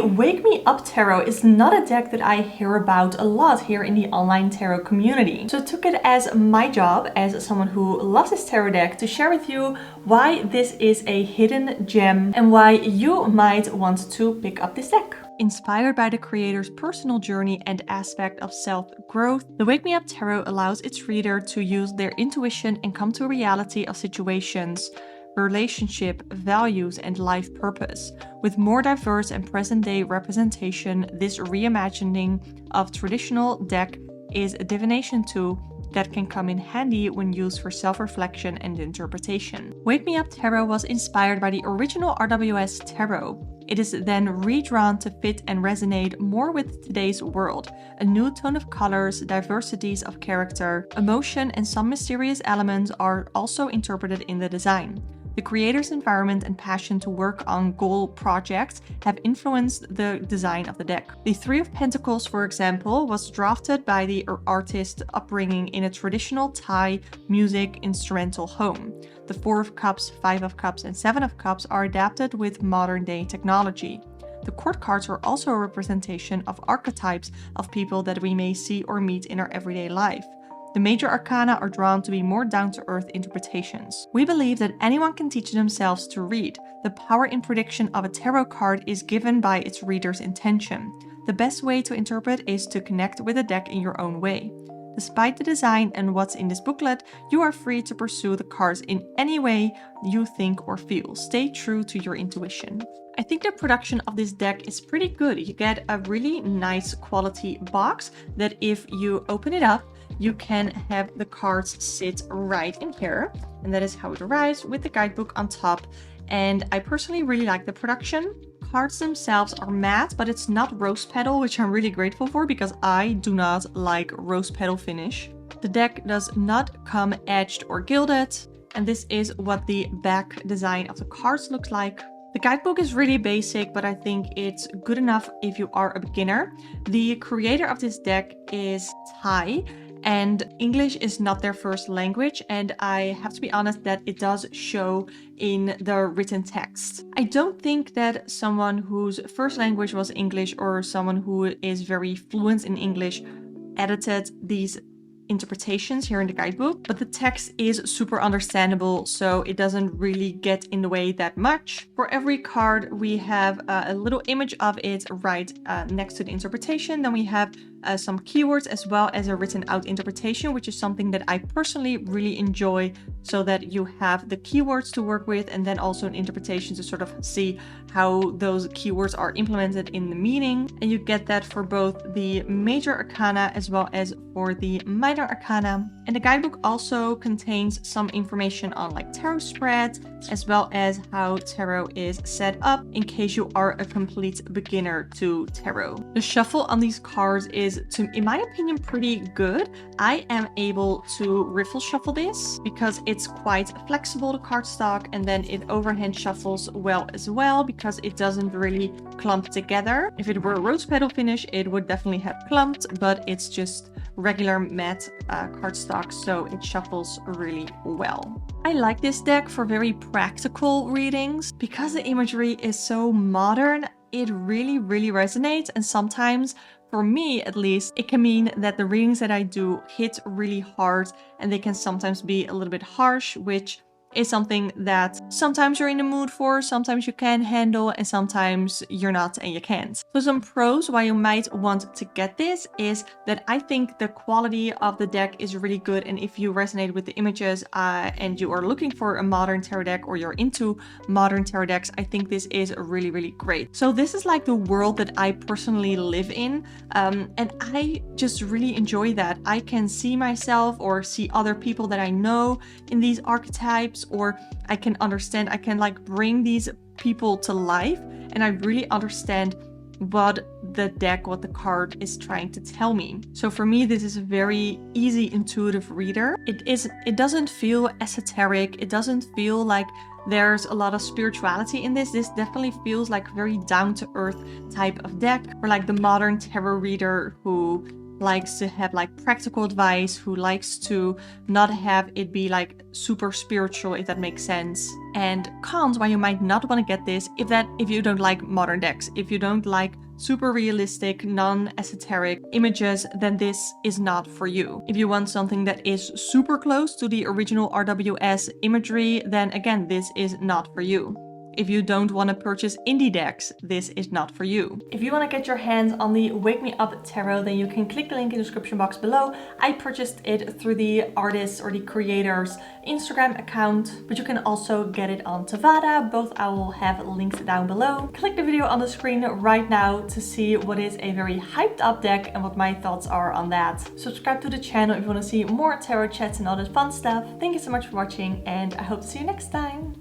Wake Me Up Tarot is not a deck that I hear about a lot here in the online tarot community. So I took it as my job, as someone who loves this tarot deck, to share with you why this is a hidden gem and why you might want to pick up this deck. Inspired by the creator's personal journey and aspect of self-growth, the Wake Me Up Tarot allows its reader to use their intuition and come to a reality of situations, relationship, values, and life purpose. With more diverse and present-day representation, this reimagining of traditional deck is a divination tool that can come in handy when used for self-reflection and interpretation. Wake Me Up Tarot was inspired by the original RWS Tarot. It is then redrawn to fit and resonate more with today's world. A new tone of colors, diversities of character, emotion, and some mysterious elements are also interpreted in the design. The creator's environment and passion to work on goal projects have influenced the design of the deck. The Three of Pentacles, for example, was drafted by the artist's upbringing in a traditional Thai music instrumental home. The Four of Cups, Five of Cups, and Seven of Cups are adapted with modern-day technology. The court cards are also a representation of archetypes of people that we may see or meet in our everyday life. The major arcana are drawn to be more down-to-earth interpretations. We believe that anyone can teach themselves to read. The power in prediction of a tarot card is given by its reader's intention. The best way to interpret is to connect with the deck in your own way. Despite the design and what's in this booklet, you are free to pursue the cards in any way you think or feel. Stay true to your intuition. I think the production of this deck is pretty good. You get a really nice quality box that if you open it up, you can have the cards sit right in here. And that is how it arrives with the guidebook on top. And I personally really like the production. Cards themselves are matte, but it's not rose petal, which I'm really grateful for because I do not like rose petal finish. The deck does not come edged or gilded. And this is what the back design of the cards looks like. The guidebook is really basic, but I think it's good enough if you are a beginner. The creator of this deck is Thai, and English is not their first language, and I have to be honest that it does show in the written text. I don't think that someone whose first language was English or someone who is very fluent in English edited these interpretations here in the guidebook, but the text is super understandable, so it doesn't really get in the way that much. For every card, we have a little image of it right next to the interpretation. Then we have some keywords as well as a written out interpretation, which is something that I personally really enjoy, so that you have the keywords to work with and then also an interpretation to sort of see how those keywords are implemented in the meaning. And you get that for both the major arcana as well as for the minor arcana. And the guidebook also contains some information on like tarot spreads as well as how tarot is set up in case you are a complete beginner to tarot. The shuffle on these cards is, in my opinion, pretty good. I am able to riffle shuffle this because it's quite flexible, the cardstock, and then it overhand shuffles well as well because it doesn't really clump together. If it were a rose petal finish, it would definitely have clumped, but it's just regular matte cardstock, so it shuffles really well. I like this deck for very practical readings. Because the imagery is so modern, it really resonates, and sometimes, for me at least, it can mean that the readings that I do hit really hard and they can sometimes be a little bit harsh, which is something that sometimes you're in the mood for, sometimes you can handle, and sometimes you're not and you can't. So some pros why you might want to get this is that I think the quality of the deck is really good, and if you resonate with the images and you are looking for a modern tarot deck or you're into modern tarot decks, I think this is really great. So this is like the world that I personally live in, and I just really enjoy that. I can see myself or see other people that I know in these archetypes, or I can understand, I can like bring these people to life, and I really understand what the deck, what the card is trying to tell me. So for me, this is a very easy, intuitive reader. It doesn't feel esoteric. It doesn't feel like there's a lot of spirituality in this. This definitely feels like a very down-to-earth type of deck, or like the modern tarot reader who likes to have like practical advice, who likes to not have it be like super spiritual, if that makes sense. And cons why you might not want to get this, if you don't like modern decks, if you don't like super realistic, non-esoteric images, then this is not for you. If you want something that is super close to the original RWS imagery, then again, this is not for you. If you don't want to purchase indie decks, this is not for you. If you want to get your hands on the Wake Me Up Tarot, then you can click the link in the description box below. I purchased it through the artist or the creator's Instagram account, but you can also get it on Tavada. Both I will have linked down below. Click the video on the screen right now to see what is a very hyped up deck and what my thoughts are on that. Subscribe to the channel if you want to see more tarot chats and all that fun stuff. Thank you so much for watching, and I hope to see you next time.